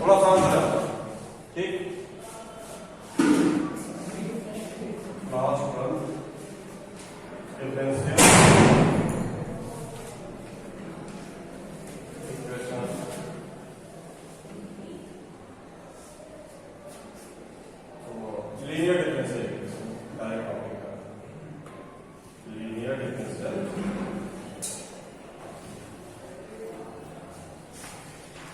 थोड़ा शांत रहना, ठीक। Classical differential equation linear differential equation direct topic का लीनियर डिफरेंशियल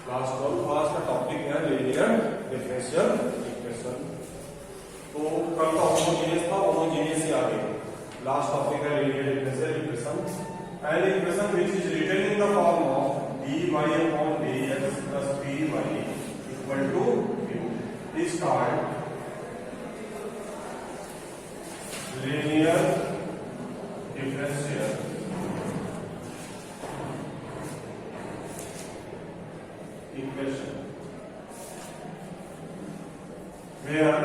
क्लास 12 का टॉपिक है लीनियर डिफरेंशियल इक्वेशन। तो कल का होमोजेनियस था, होमोजेनियस ही आ गया। लास्ट टॉपिक है linear differential equation and equation which is written in the form of dy upon dx plus dy equal to q is called linear differential equation where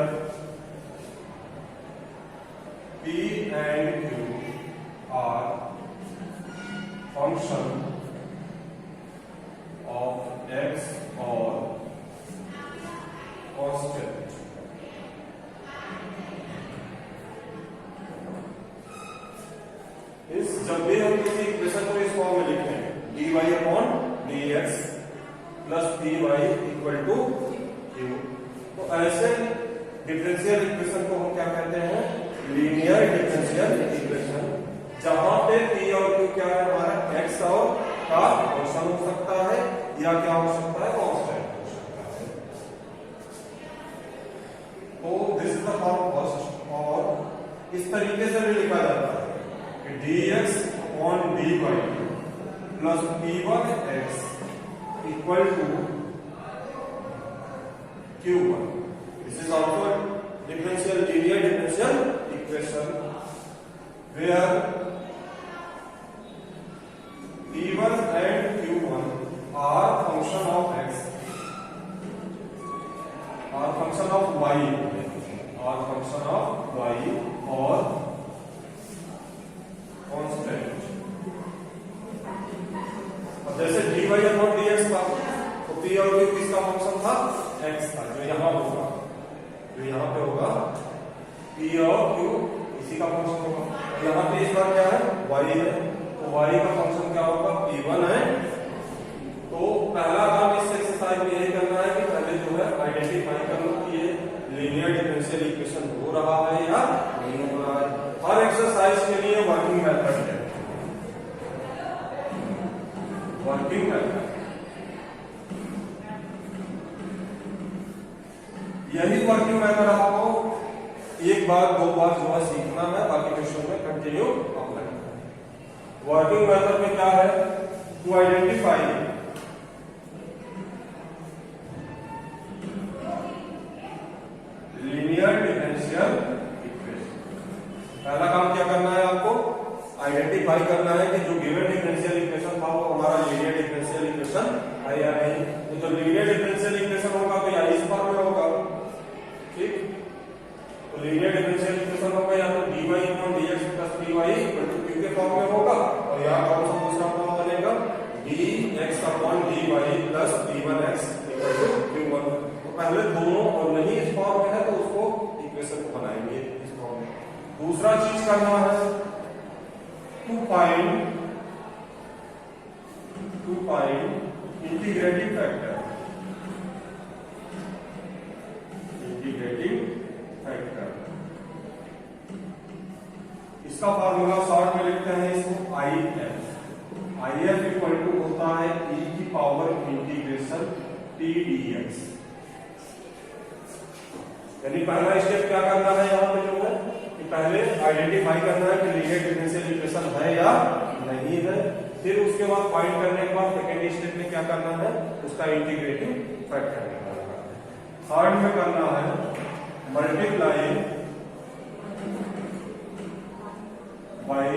p and q are function of x or constant इस जब भी हम किसी equation को इस form में लिखते हैं dy upon dx plus dy equal to q, तो ऐसे डिफरेंशियल इक्वेशन को हम क्या कहते हैं? लीनियर डिफरेंशियल इक्वेशन, जहां पे p और q क्या है हमारा x और का फंक्शन हो सकता है या क्या हो सकता है? कांस्टेंट हो सकता है। तो this is the form first, और इस तरीके से भी लिखा जाता है कि dx upon dy plus p1x equal to q1. This is also a differential linear differential equation where p1 and q1 are function of x, are function of y, are function of y or constant. अब जैसे dy upon dx था तो p और q किसका function था? x था, जो यहाँ होगा, जो यहाँ पे होगा p और q इसी का फंक्शन होगा। यहाँ पे इस बार क्या है? y है, तो y का फंक्शन क्या होगा? p1 है। तो पहला काम इस एक्सरसाइज में यही करना है कि पहले जो है आइडेंटिफाई कर लो कि ये लीनियर डिफरेंशियल इक्वेशन हो रहा है या नहीं हो रहा है। हर एक्सरसाइज के लिए वर्किंग मेथड है, वर्किंग मेथड, यही वर्किंग मेथड आपको एक बार दो बार जो है सीखना है, बाकी क्वेश्चन में कंटिन्यू अप्लाई करना है। वर्किंग मेथड में क्या है? To identify linear differential equation. पहला काम क्या करना है आपको? आइडेंटिफाई करना है कि जो गिवन डिफरेंशियल इक्वेशन था वो हमारा लीनियर डिफरेंशियल इक्वेशन है या नहीं। तो जो लीनियर डिफरेंशियल इक्वेशन होगा तो या इस फॉर्म में होगा, ठीक। तो लीनियर डिफरेंशियल इक्वेशन होगा या तो dy upon dx plus dy equal to q के फॉर्म में होगा, और यहाँ कौन सा दूसरा फॉर्म बनेगा? dx upon dy plus d1x equal to q1। तो पहले दोनों और नहीं इस फॉर्म में है तो उसको इक्वेशन को बनाएंगे इस फॉर्म में। दूसरा चीज करना है to find integrating factor, integrating factor. इसका फार्मूला शॉर्ट में लिखते हैं इसको IF इक्वल टू होता है e की पावर इंटीग्रेशन t dx। यानी पहला स्टेप क्या करना है यहाँ पे जो है कि पहले आइडेंटिफाई करना है कि लीनियर डिफरेंशियल इक्वेशन है या नहीं है। फिर उसके बाद फाइंड करने के बाद सेकेंड स्टेप में क्या करना है? उसका इंटीग्रेटिंग फैक्टर निकालना है। थर्ड में करना है multiply by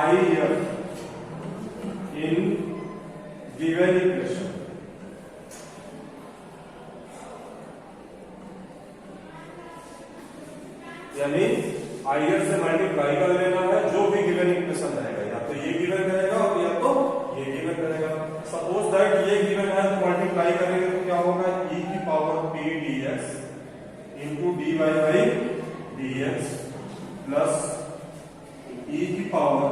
IF in given equation. यानी IF से मल्टीप्लाई कर लेना है जो भी गिवन इक्वेशन रहेगा, या तो ये गिवन रहेगा और या तो ये गिवन रहेगा। सपोज दैट ये गिवन है तो मल्टीप्लाई करेंगे तो क्या होगा? dy by dx plus e की power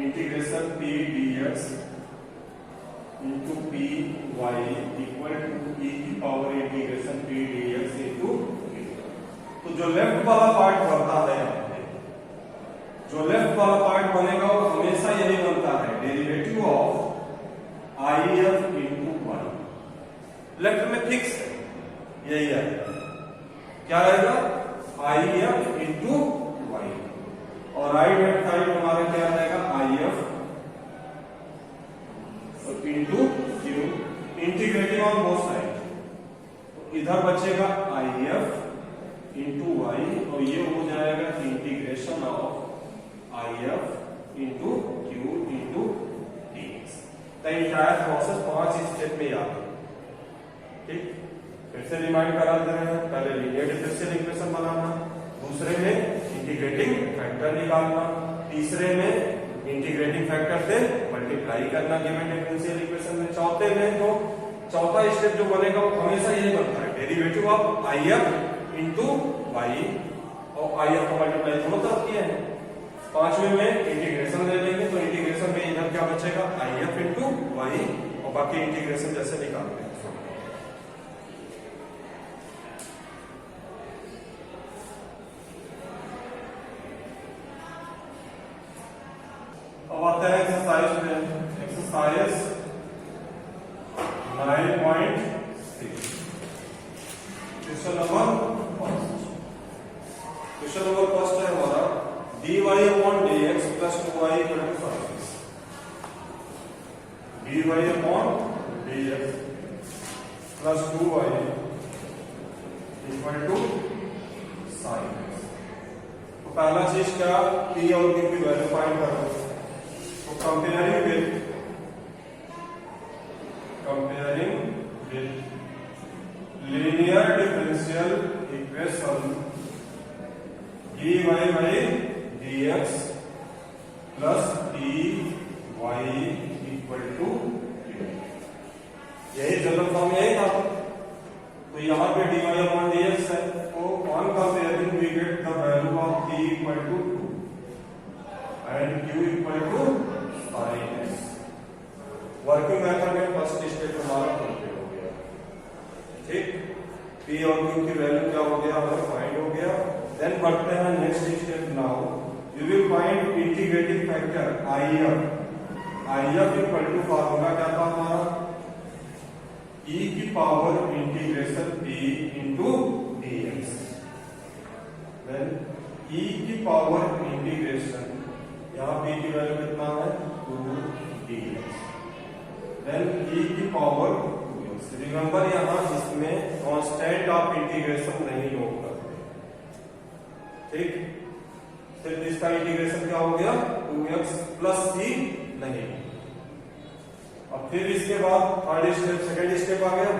integration p dx into P Y equal to e की power integration p dx into तो जो लेफ्ट वाला पार्ट बनता है यहाँ पे, जो लेफ्ट वाला पार्ट बनेगा वो हमेशा यही बनता है, derivative of I F into Y. Left में फिक्स है, यही आएगा, क्या आएगा, आई एफ इंटू वाई। और राइट हैंड साइड हमारा क्या आएगा, I F into Q, integrating on both side. तो इधर बचेगा आई एफ इंटू वाई और ये हो जाएगा integration of I F into Q into DX. The entire process 5 step में याद है, ठीक। फिर से रिमाइंड करा दे रहे हैं, पहले लीनियर डिफरेंशियल इक्वेशन बनाना, दूसरे में इंटीग्रेटिंग फैक्टर निकालना, तीसरे में इंटीग्रेटिंग फैक्टर से मल्टीप्लाई करना गिवन डिफरेंशियल इक्वेशन में, चौथे में तो चौथा स्टेप जो बनेगा वो हमेशा यही बनता है, derivative of I F into Y और आई एफ को मल्टीप्लाई दोनों तरफ किए हैं। पांचवें में इंटीग्रेशन ले लेंगे, तो इंटीग्रेशन में इधर क्या बचेगा, आई एफ इंटू वाई और बाकी इंटीग्रेशन जैसे निकालते हैं। अब आता है एक्सरसाइज में, एक्सरसाइज 9.6 क्वेश्चन नंबर फर्स्ट है हमारा dy upon dx plus 2y equal to sin। dy upon dx plus 2y equal to sin। तो पहला चीज क्या, p और q की वैल्यू फाइंड करो। तो comparing with linear differential equation dy by dx plus dy equal to q, यही general form यही था। तो यहाँ पे dy अपॉन dx है, तो on comparing we get the value of t equal to 2 and q equal to sin x। Working method में first step हमारा कंप्लीट हो गया, ठीक। p और q की वैल्यू क्या हो गया, हमारा फाइंड हो गया। देन बढ़ते हैं next step. Now you will find integrating factor I F equal to formula क्या था हमारा, e की power integration p into dx। Then e की पावर इंटीग्रेशन, यहाँ p की वैल्यू कितना है, 2dx। देन e की पावर 2x। रिमेंबर यहाँ इसमें कांस्टेंट ऑफ इंटीग्रेशन नहीं योग करते, ठीक। सिर्फ इसका इंटीग्रेशन क्या हो गया, 2x प्लस c नहीं। अब फिर इसके बाद थर्ड स्टेप, सेकंड स्टेप आ गया।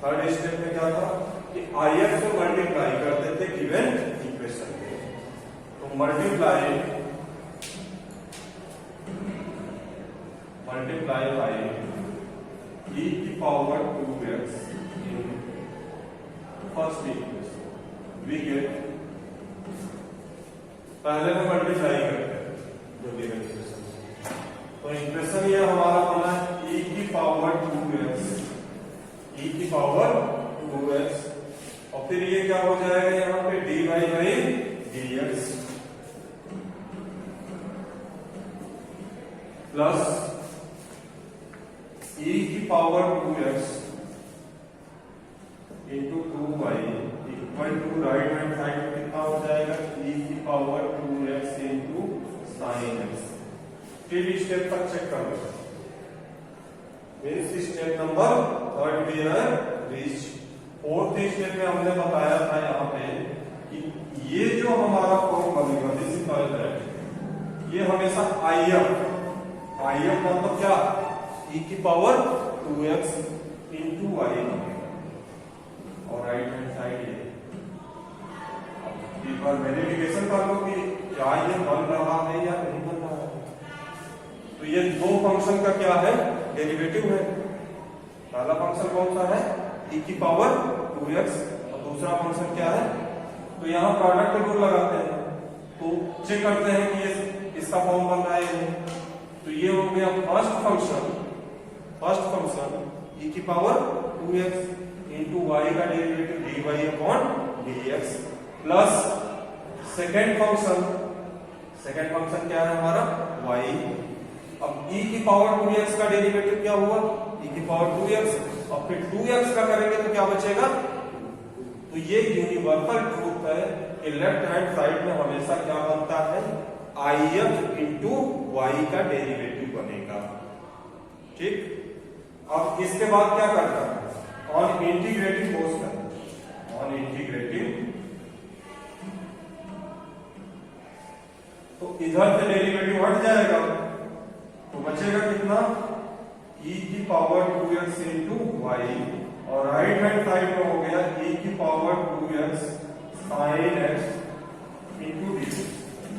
थर्ड स्टेप में क्या था कि आई एफ से मल्टीप्लाई करते थे गिवन इक्वेशन में, तो मल्टीप्लाई बाई e की power 2x in first equation we get, पहले में मल्टीप्लाई करते हैं जो गिवन इक्वेशन, तो इक्वेशन ये हमारा बना e की पावर 2x, e की पावर 2x और फिर ये क्या हो जाएगा यहाँ पे dy by dx plus e की power 2x into 2y equal to right hand side में कितना हो जाएगा, e की power 2x into sin x। फिर स्टेप तक चेक कर लो, मीन्स स्टेप नंबर थर्ड भी है रीच। फोर्थ स्टेप में हमने बताया था यहाँ पे कि ये जो हमारा फॉर्म बनेगा, दिस इज कॉल्ड दैट, ये हमेशा आई एफ मतलब क्या, e की पावर 2x इंटू y बनेगा और राइट हैंड साइड ये। एक बार वेरिफिकेशन कर लो कि क्या ये बन रहा है या नहीं बन रहा है। तो ये दो फंक्शन का क्या है, डेरिवेटिव है। पहला फंक्शन कौन सा है, e की पावर 2x और और दूसरा फंक्शन क्या है, तो यहाँ प्रोडक्ट रूल लगाते हैं, तो चेक करते हैं कि ये इसका फॉर्म बन रहा है या नहीं। तो ये हो गया फर्स्ट फंक्शन e की पावर 2x इंटू वाई का derivative dy upon dx plus second function क्या है हमारा y। अब e की पावर 2x का डेरिवेटिव क्या हुआ, e की पावर 2x, और फिर 2x का करेंगे तो क्या बचेगा। तो ये यूनिवर्सल ट्रूथ है कि लेफ्ट हैंड साइड में हमेशा क्या बनता है, if इंटू वाई का डेरिवेटिव बनेगा। ठीक, अब इसके बाद क्या करना है, ऑन इंटीग्रेटिंग फोर्स करना, ऑन इंटीग्रेटिंग, तो इधर से डेरिवेटिव हट जाएगा तो बचेगा कितना, e की पावर 2x इंटू वाई, और राइट हैंड साइड में हो गया e की power 2x sin x into D.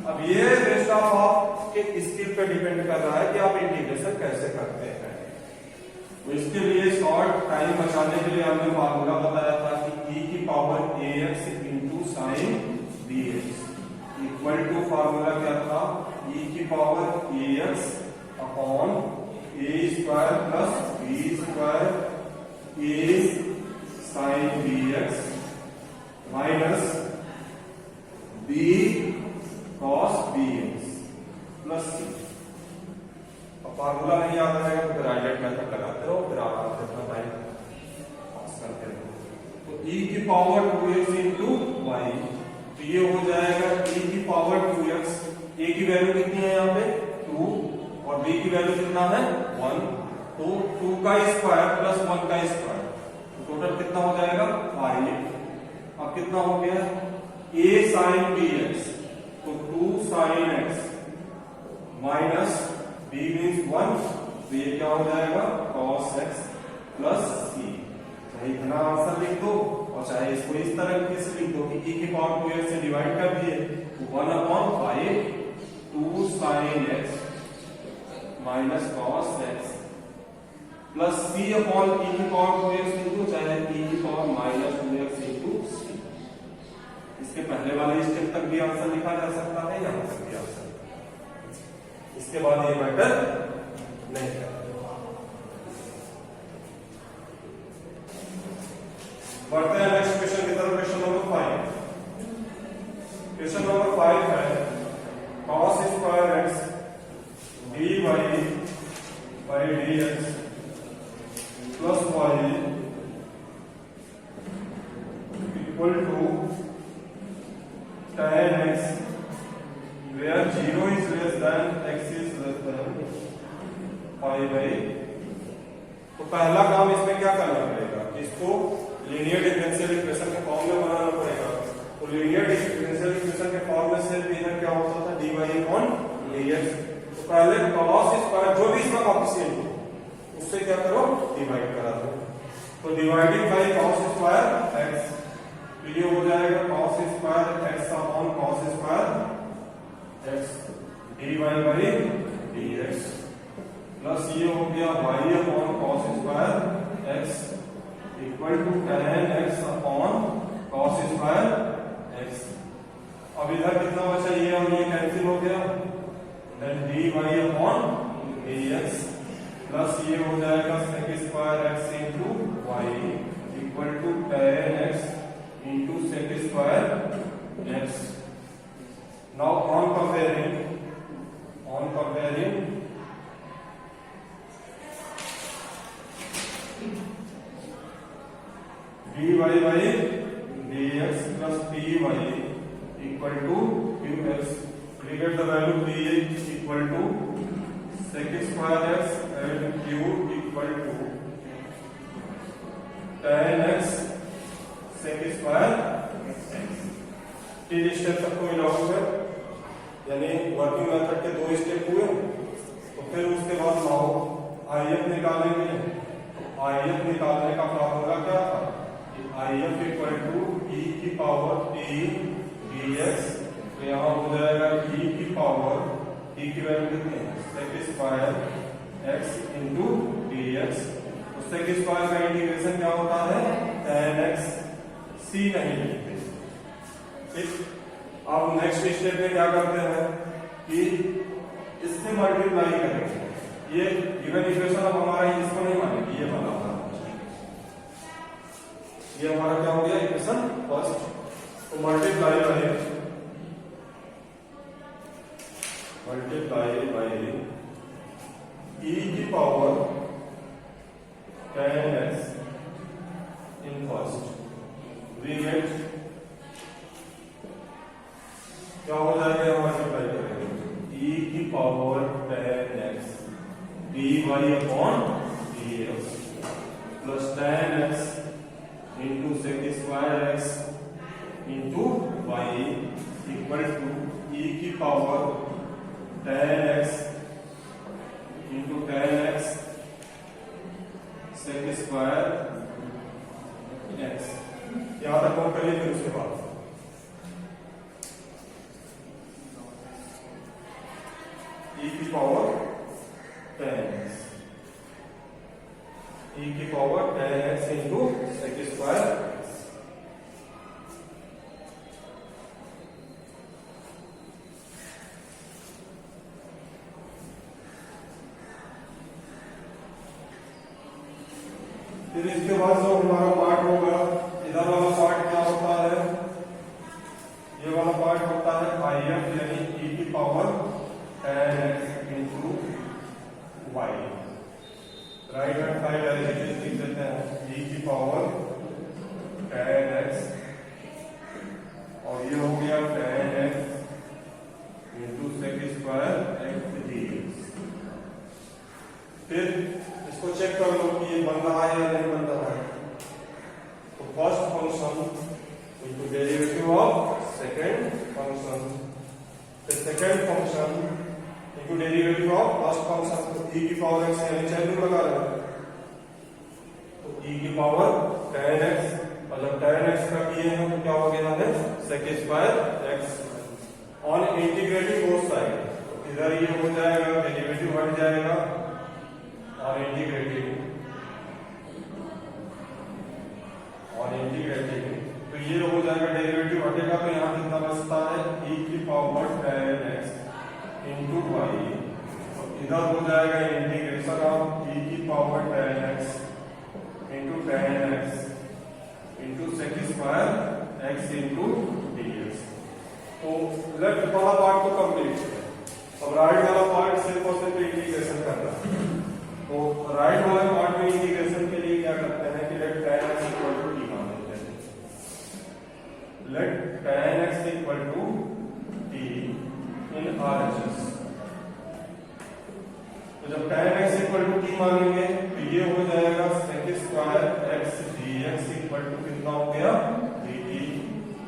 अब ये रेस्ट ऑफ आप के स्किल पे डिपेंड कर रहा है कि आप इंटीग्रेशन कैसे करते हैं। तो इसके लिए शॉर्ट टाइम बचाने के लिए हमने फार्मूला बताया था कि e की power ax into sine dx equal to, formula क्या था, e की power ax upon a square plus b square a sine dx minus b cos bx plus c। अब फार्मूला नहीं याद रहेगा तो फिर हाइलाइट मेथड लगाते हो, फिर आराम से अपना टाइम पास करते हो। तो e की पावर 2x इंटू वाई, तो ये हो जाएगा e की पावर 2x, a की वैल्यू कितनी है यहाँ पे 2 और b की वैल्यू कितना है 1, तो 2 का स्क्वायर प्लस 1 का स्क्वायर, तो टोटल कितना हो जाएगा 5। अब कितना हो गया a साइन bx, तो 2 sine x minus b means 1, तो ये क्या हो जाएगा cos x प्लस c। चाहे इतना आंसर लिख दो और चाहे इसको इस तरह से लिख दो कि e की पावर 2x से डिवाइड कर दिए, तो 1 upon 5 2 sine x minus cos x plus c upon e की पावर 2x इंटू चाहे e की power minus 2x into c। इसके पहले वाले स्टेप तक भी आंसर लिखा जा सकता है, यहां तक भी आंसर, इसके बाद ये मैटर नहीं है। बढ़ते हैं नेक्स्ट क्वेश्चन की तरफ, क्वेश्चन नंबर 5। क्वेश्चन नंबर 5 है cos square x dy by dx plus y equal to tan x where 0 is less than x is less than pi by। तो पहला काम इसमें क्या करना पड़ेगा, इसको लीनियर डिफरेंशियल इक्वेशन के फॉर्म में बनाना पड़ेगा। तो लीनियर डिफरेंशियल इक्वेशन के फॉर्म में सिर्फ इधर क्या होता था dy अपॉन dx। तो पहले cos स्क्वायर जो भी इसका कोएफिशिएंट हो उससे क्या करो डिवाइड करा दो, तो dividing by cos square x, तो ये हो जाएगा cos square x upon cos square x dy by dx plus ये हो गया y upon cos square x equal to tan x upon cos square x। अब इधर कितना बचा, ये और ये कैंसिल हो गया, then dy upon dx plus ये हो जाएगा sec square x into y equal to tan x into sec square x। Now on comparing dy by dx plus dy equal to qx, we get the value dx equal to sec square x and q equal to tan x sec square x। तीन step सबको मिला हुआ है, यानी working method के 2 step हुए। तो फिर उसके बाद IF निकालेंगे। IF निकालने का फॉर्मूला क्या था, IF इक्वल टू e की पावर t dx, तो यहाँ हो जाएगा e की पावर t की वैल्यू कितनी है sec square x into dx। तो sec स्क्वायर का इंटीग्रेशन क्या होता है tan x सी नहीं लिखते। ठीक, अब नेक्स्ट स्टेप में क्या करते हैं कि इससे मल्टीप्लाई करेंगे। ये गिवन इक्वेशन अब हमारा इसको नहीं मानेंगे, ये वाला हमारा, ये हमारा क्या हो गया इक्वेशन फर्स्ट। तो मल्टीप्लाई बाय e की power 10x in first we get क्या हो जाएगा, मल्टीप्लाई करेंगे e की power 10x dy upon dx plus 10x into sec square x into y equal to e की power 10x into 10x sec square x। यहां तक कौन करिए, फिर उसके बाद e की पावर 10x e की power 10x into sec square. फिर इसके बाद जो हमारा पार्ट होगा, इधर वाला पार्ट क्या होता है, ये वाला पार्ट होता है IF यानी e की power 10x into y। Right hand side as लिख देते हैं e की पावर 10x और ये हो गया 10x into sec square x dx। फिर इसको चेक कर लो कि ये बन रहा है या नहीं बन रहा है। तो first function into derivative of second function, फिर second function into derivative of first function. तो e की पावर x यानी चैन रूल लगा रहे हैं, तो e की पावर 10x और जब 10x का किए हैं तो क्या हो गया है sec square x on integrating both side. तो इधर ये हो जाएगा, डेरिवेटिव हट जाएगा और इंटीग्रेटिंग तो ये हो जाएगा, डेरिवेटिव हटेगा तो यहाँ कितना बचता है e की पावर 10x इंटू y। तो इधर हो जाएगा इंटीग्रेशन ऑफ e की power 10x into 10x into sec square x into dx। तो लेफ्ट वाला पार्ट तो कंप्लीट है, अब राइट वाला पार्ट सिर्फ और सिर्फ इंटीग्रेशन करना है। तो राइट वाले पार्ट में इंटीग्रेशन के लिए क्या करते हैं कि let tan x equal to t मान लेते हैं। Let tan x equal to t in RHS। तो जब tan x equal to t मानेंगे तो ये हो जाएगा sec square x dx equal to कितना हो गया dt।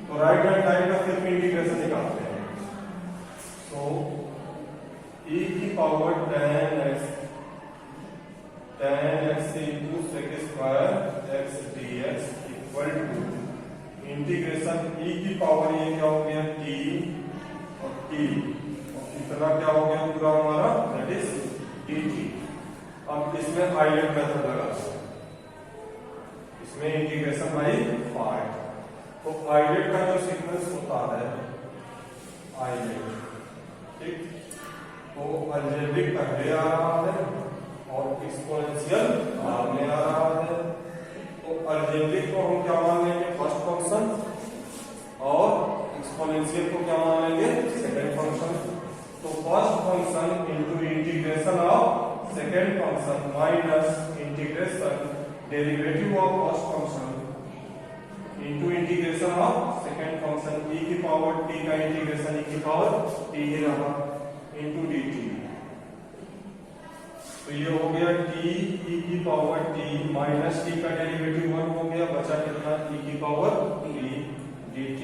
तो राइट हैंड साइड का सिर्फ इंटीग्रेशन निकालते हैं। तो e की power 10x into sec square x dx equal to integration e की पावर ये क्या हो गया t और t और इतना क्या हो गया पूरा हमारा दैट इज dt। अब इसमें आइलेट मेथड लगाते हैं, इसमें इंटीग्रेशन बाय पार्ट। तो आइलेट का जो सीक्वेंस होता है आइलेट, ठीक, तो अलजेब्रिक पहले आ रहा है और एक्सपोनेंशियल बाद में आ रहा है। तो अलजेब्रिक को हम क्या मान लेंगे फर्स्ट फंक्शन और एक्सपोनेंशियल को क्या मान लेंगे सेकंड फंक्शन। तो first function into integration of second function minus integration derivative of first function into integration of second function e की पावर t का इंटीग्रेशन e की पावर t ही रहा इंटू dt। तो ये हो गया t e की पावर t माइनस t का डेरिवेटिव 1 हो गया, बचा कितना e की पावर t dt।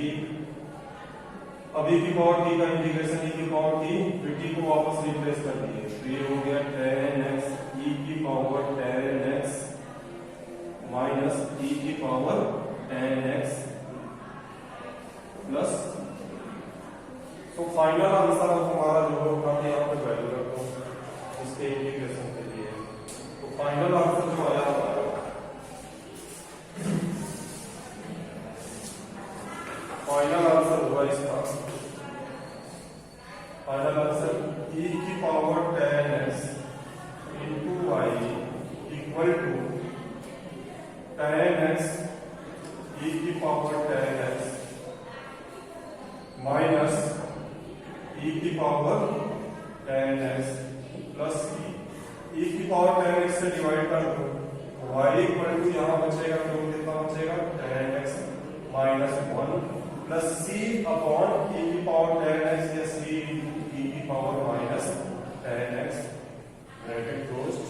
अब e की पावर t का इंटीग्रेशन e की पावर t, फिर t को वापस रिप्लेस कर दिए तो ये हो गया 10x e की पावर 10x माइनस e की पावर 10x प्लस। तो फाइनल आंसर हमारा जो होगा कि यहाँ पे वैल्यू रखो इसके इंटीग्रेशन के लिए। तो फाइनल आंसर जो आया हमारा tan x e की power tan x minus e की power tan x plus e की पावर tan x से डिवाइड कर दो, y इक्वल टू यहाँ बचेगा तो कितना बचेगा tan x minus 1 plus c upon e की पावर tan x या c इंटू e की power minus tan x bracket closed.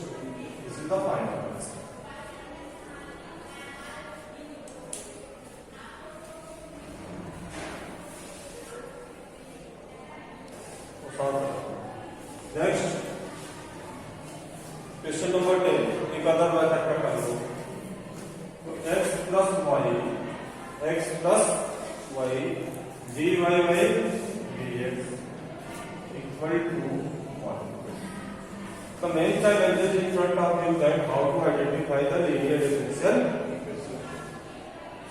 This is the final answer. Next question number 10, एक अदर मेथड का कर लो। तो x plus Y dy by dx equal to 1. The main challenge is in front of you that how to identify the linear differential equation.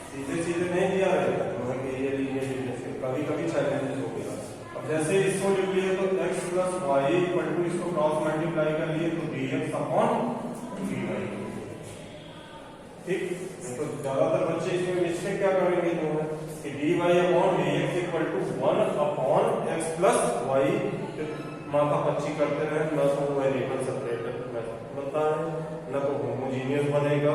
सीधे सीधे नहीं दिया रहेगा कि ये linear differential, कभी कभी चैलेंजेस हो गया। अब जैसे इसको लिख लिए तो x plus Y equal to इसको क्रॉस मल्टीप्लाई कर लिए तो dx अपॉन dy, ठीक। तो ज्यादातर बच्चे इसमें मिस्टेक क्या करेंगे जो है कि dy upon dx equal to 1 upon x plus Y माथा पच्ची करते रहे, न तो वेरिएबल सेपरेटर बनता है न तो होमोजीनियस बनेगा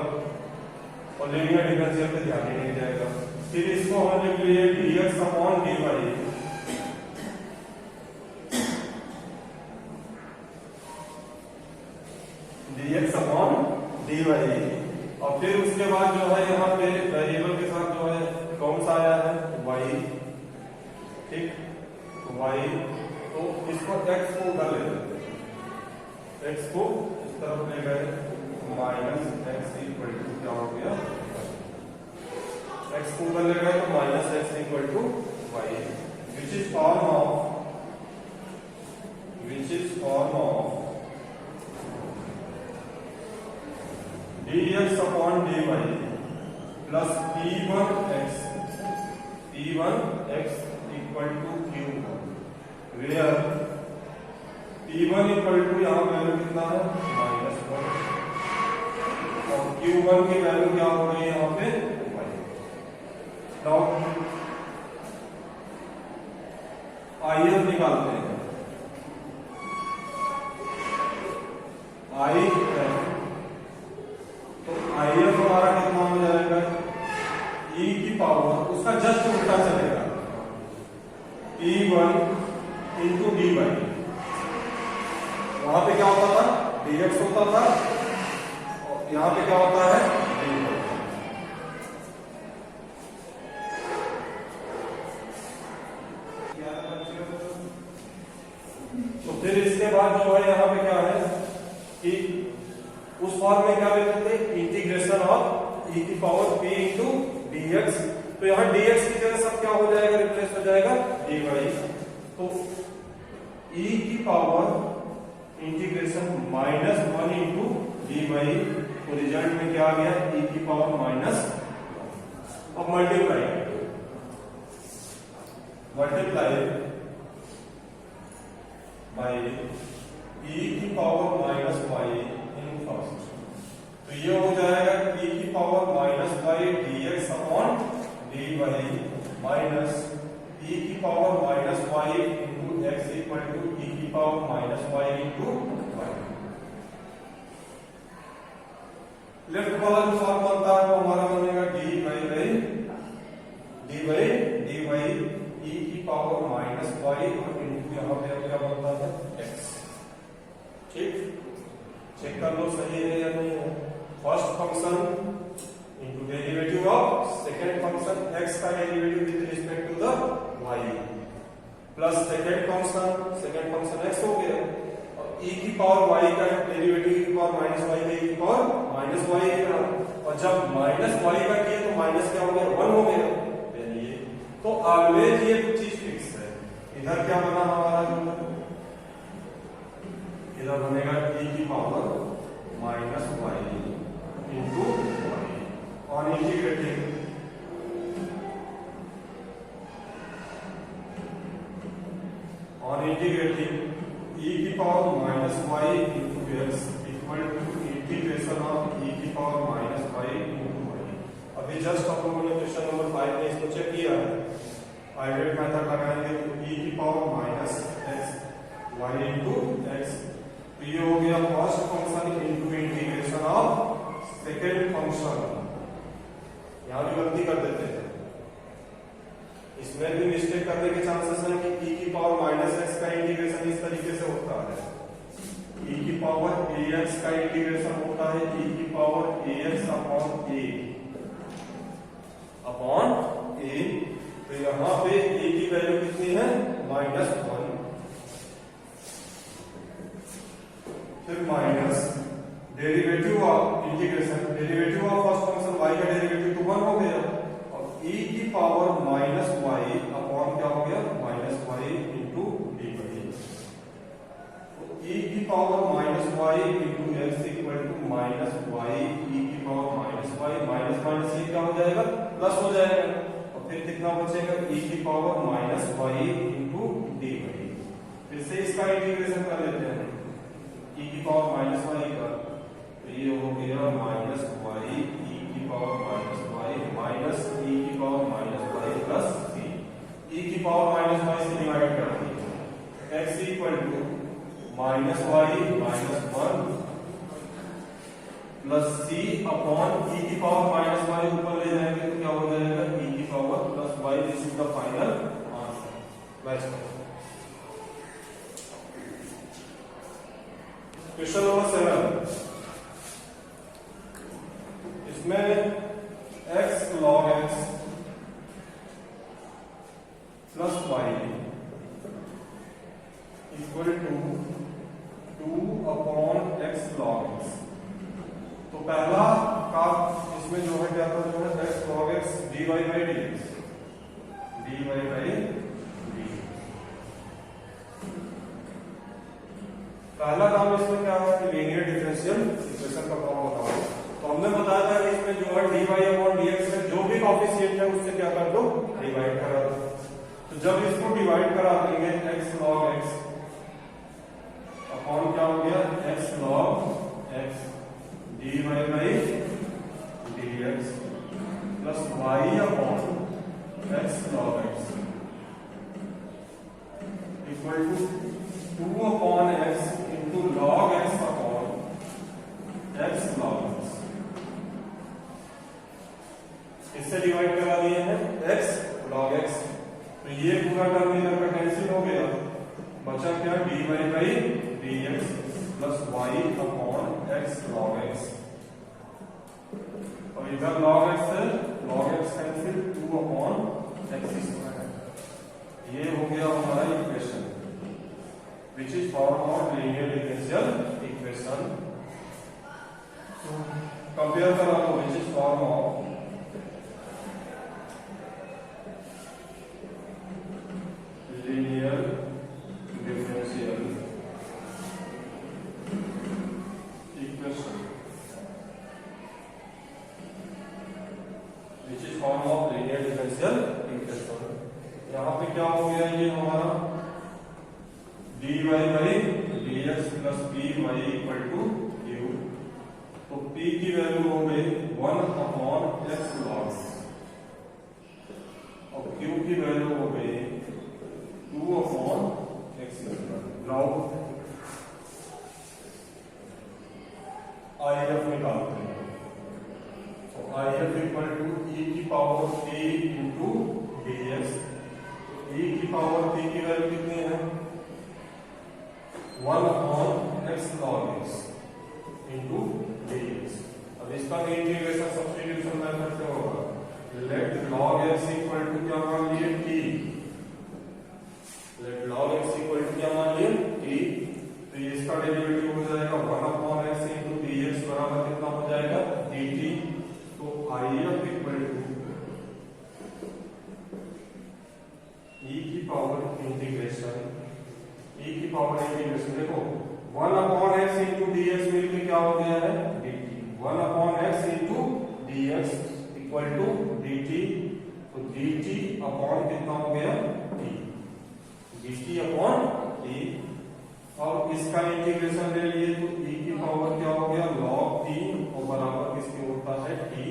और लीनियर डिफरेंशियल पे ध्यान ही नहीं जाएगा। फिर इसको हम लिख लिए dx upon dy, dx upon dy, और फिर उसके बाद जो है यहाँ पे वेरिएबल के साथ जो है कौन सा आया है y, ठीक। तो y, तो इसको x को उधर ले लेते हैं, x को इस तरफ ले गए माइनस x इक्वल टू क्या हो गया, x को उधर ले गए तो minus x equal to y, which is form of dx upon dy plus p1x equal to q1, where p1 equal to यहाँ वैल्यू कितना है -1 और q1 की वैल्यू क्या हो रही है यहाँ पे y। नाउ आइए निकालते हैं, आई तो IF हमारा कितना हो जाएगा e की पावर, उसका जस्ट उल्टा चलेगा p1 इंटू dy, वहां पे क्या होता था dx होता था और यहाँ पे क्या होता है dy। तो फिर इसके बाद जो है यहाँ पे क्या है कि उस फॉर्म में क्या लेते थे इंटीग्रेशन ऑफ e की पावर p इंटू dx, तो यहाँ dx की जगह सब क्या हो जाएगा रिप्लेस हो जाएगा dy, तो e की पावर इंटीग्रेशन -1 इंटू dy, तो रिजल्ट में क्या आ गया e की पावर -1। अब मल्टीप्लाई बाय e की पावर -y इन फर्स्ट, तो ये हो जाएगा e की power -y dx upon dy minus e की power -y into x equal to e की power -y into y। Left वाला जो फॉर्म बनता है वो हमारा बनेगा dy e की पावर -y और इंटू यहाँ पे क्या बनता है x, ठीक। चेक कर लो सही है या नहीं है। First function into derivative of second function x का derivative with respect to the y plus second function x हो गया और e की पावर y का डेरिवेटिव e की पावर -y का e की पावर -y है, और जब -y का किए तो माइनस क्या हो गया 1 हो गया। ये तो ऑलवेज ये चीज फिक्स है। इधर क्या बना हमारा जो इधर बनेगा e की power -y into y on integrating e की power -y into x equal to integration of e की जस्ट हम लोगों ने क्वेश्चन नंबर 5 में इसको चेक किया है। आइडेंट मेथड लगाएंगे तो e की power minus X Y into X, तो ये हो गया first function into integration of second function. यहां भी गलती कर देते हैं, इसमें भी मिस्टेक करने के चांसेस हैं कि e की पावर माइनस एक्स का इंटीग्रेशन इस तरीके से होता है, e की पावर ax का इंटीग्रेशन होता है e की power ax upon a upon a, तो यहां पे a की वैल्यू कितनी है -1, फिर minus derivative of integration, derivative of first function y का डेरिवेटिव तो 1 हो गया, और e की पावर माइनस वाई अपॉन क्या हो गया -y इंटू dy, e की power minus Y into x equal to minus y e की power minus y, minus minus ये क्या हो जाएगा प्लस हो जाएगा, और फिर कितना बचेगा e की power minus Y into D Y. फिर से इसका इंटीग्रेशन कर लेते हैं e की पावर माइनस वाई का, तो ये हो गया माइनस वाई ई की power minus y minus e की power minus y plus c, e की पावर माइनस वाई से डिवाइड कर दिया, x equal to minus y minus 1 plus c upon e की पावर माइनस वाई ऊपर ले जाएंगे तो क्या हो जाएगा ई की power plus Y. This is the final answer. Question number 7, इसमें x log x plus Y equal to 2 upon x log x, तो पहला का इसमें जो है क्या था, जो है x log x dy by dx, dy by dx। पहला काम इसमें क्या है कि लीनियर डिफरेंशियल इक्वेशन का फॉर्म बताओ, तो हमने बताया था कि इसमें जो है dy अपॉन dx में जो भी कोएफिशिएंट है उससे क्या कर दो डिवाइड करा दो, तो जब इसको डिवाइड करा देंगे x log x अपॉन क्या हो गया x log x dy by dx plus y upon x log x equal to 2 upon x into log x अपॉन x log x। इससे डिवाइड करा दिए हैं x log x, तो ये पूरा टर्म इधर का कैंसिल हो गया, बचा क्या dy by dx plus y upon x log x, और इधर log x है, log x cancel 2 upon x square, ये हो गया हमारा equation which is form of linear differential equation. Compare करा तो विच is form of linear differential equation which is form of linear differential equation. यहां पे क्या हो गया, ये हमारा dy by dx plus py equal to q, तो p की वैल्यू हो गई 1 अपॉन x log और q की वैल्यू हो गई 2 upon x square. Now IF निकालते हैं, तो IF इक्वल टू e की power p into dx, e की पावर p की वैल्यू कितनी है 1 upon x log x into dx। अब इसका इंटीग्रेशन सब्स्टिट्यूशन मेथड से होगा, let log x equal to क्या मान लिए t, let log x equal to क्या मान लिए t, तो ये इसका डेरिवेटिव हो जाएगा 1 अपॉन x इंटू dx बराबर कितना हो जाएगा dt, तो IF इक्वल टू e की पावर इंटीग्रेशन, e की पावर इंटीग्रेशन देखो 1 अपॉन x इंटू dx मिलकर क्या हो गया है dt, 1 upon x into dx equal to dt, तो dt अपॉन कितना हो गया t, dt अपॉन t, और इसका इंटीग्रेशन ले लिए तो e की पावर क्या हो गया log t और बराबर किसके होता है t।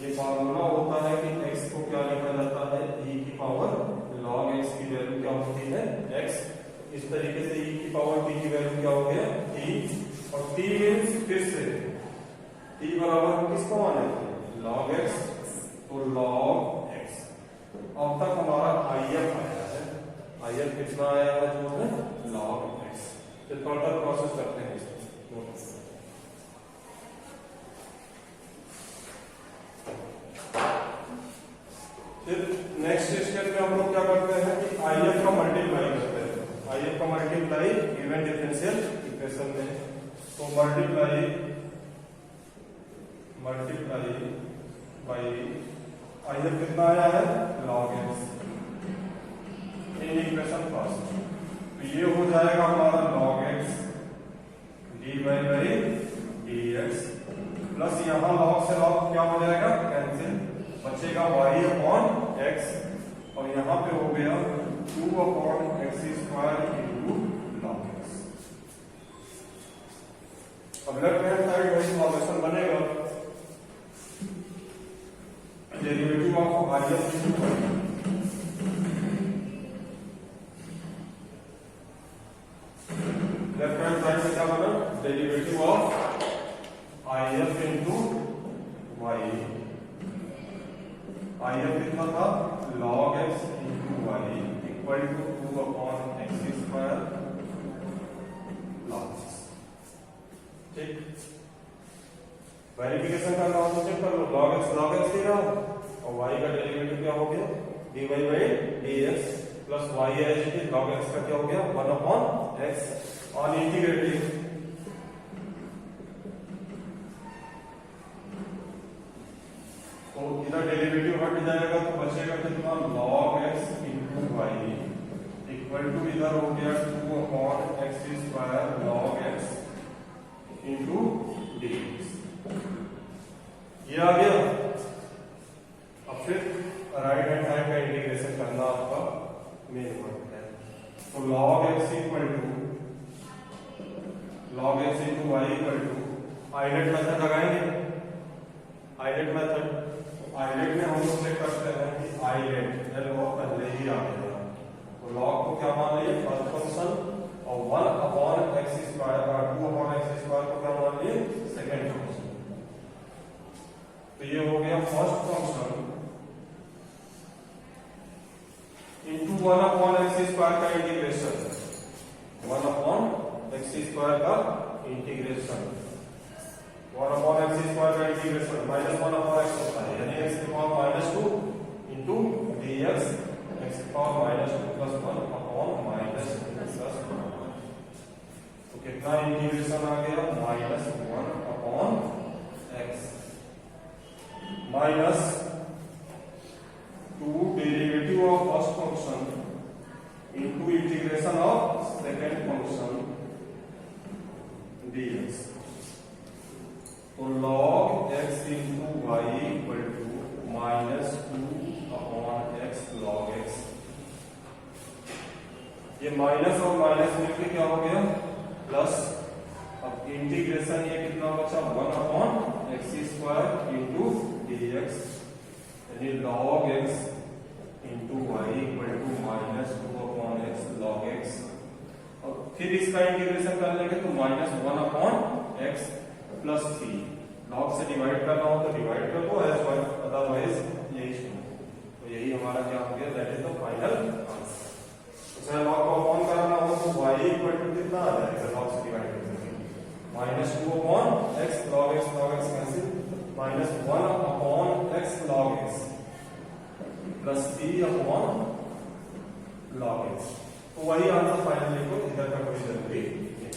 ये फार्मूला होता है कि x को क्या लिखा जाता है, e की पावर log x की वैल्यू क्या होती है x। इस तरीके से e की पावर t की वैल्यू क्या हो गया t, और t मींस फिर से t बराबर किसको माने थे log x, तो log x। अब तक हमारा IF आया है, IF कितना आया है जो है log x। तो फर्दर प्रोसेस करते हैं इसको। फिर नेक्स्ट स्टेप में हम लोग क्या करते हैं कि IF का मल्टीप्लाई करते हैं। IF का मल्टीप्लाई गिवन डिफरेंशियल इक्वेशन में, तो मल्टीप्लाई बाई IF कितना आया है log x in equation first. तो ये हो जाएगा हमारा log x dy by dx plus यहाँ log से log क्या हो जाएगा कैंसिल, बचेगा y अपॉन x, और यहाँ पे हो गया 2 upon x square into log x। अब लेफ्ट हैंड साइड वही सॉल्यूशन बनेगा, derivative of IF into left hand side में क्या बना derivative of IF into y। IF कितना था log x into y equal to 2 upon x square log x। ठीक, verification करना हो तो चेक कर लो, log x दे रहा और y का डेरिवेटिव क्या हो गया dy by dx plus y है इसलिए log x का क्या हो गया 1 अपॉन x ऑन इंटीग्रेटिंग। तो इधर डेरिवेटिव हट जाएगा तो बचेगा कितना log x into y equal to इधर हो गया 2 upon x square log x into dx। ये आ गया। अब फिर राइट हैंड साइड का इंटीग्रेशन करना आपका मेन वर्क है। तो log x equal to log x into y equal to ILATE method लगाएंगे। आइलेट मेथड आइलेट में हम लोग चेक करते हैं कि आइलेट एल और पहले ही आ गया, तो log को क्या मान लिए फर्स्ट फंक्शन और 1 अपॉन x स्क्वायर और 2 अपॉन x स्क्वायर को क्या मान लिए सेकंड फंक्शन। तो ये हो गया first function into 1 upon x square का इंटीग्रेशन, 1 अपॉन x स्क्वायर का इंटीग्रेशन, 1 अपॉन x स्क्वायर का इंटीग्रेशन माइनस 1 अपॉन x होता है, यानी x की power minus 2 into dx x की power minus 2 plus 1 upon minus 2 plus 1। तो कितना इंटीग्रेशन आ गया minus 1 upon x minus 2 derivative of first function into integration of second function dx। तो log x into y equal to minus 2 upon x log x। ये minus और minus मिलकर क्या हो गया प्लस। अब इंटीग्रेशन ये कितना बचा 1 upon x square into dx, यानी log x into y equal to minus 2 upon x log x। और फिर इसका इंटीग्रेशन कर लेंगे तो minus 1 upon x plus 3। Log से डिवाइड करना हो तो डिवाइड कर दो, अदरवाइज यही सुनो। तो यही हमारा क्या हो गया that is the final answer. तो लॉग को अपॉन करना हो तो y इक्वल टू कितना आ जाएगा लॉग से डिवाइड करके minus 2 upon x log x cancel, minus 1 upon x log x plus 3 upon log x। तो वही आंसर फाइनल लिखो, इधर का कोई जरूरी नहीं है।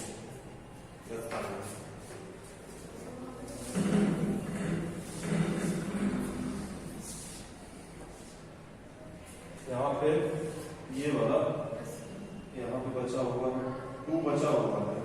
यहाँ पे ये वाला यहाँ पे बचा हुआ 2 बचा हुआ है।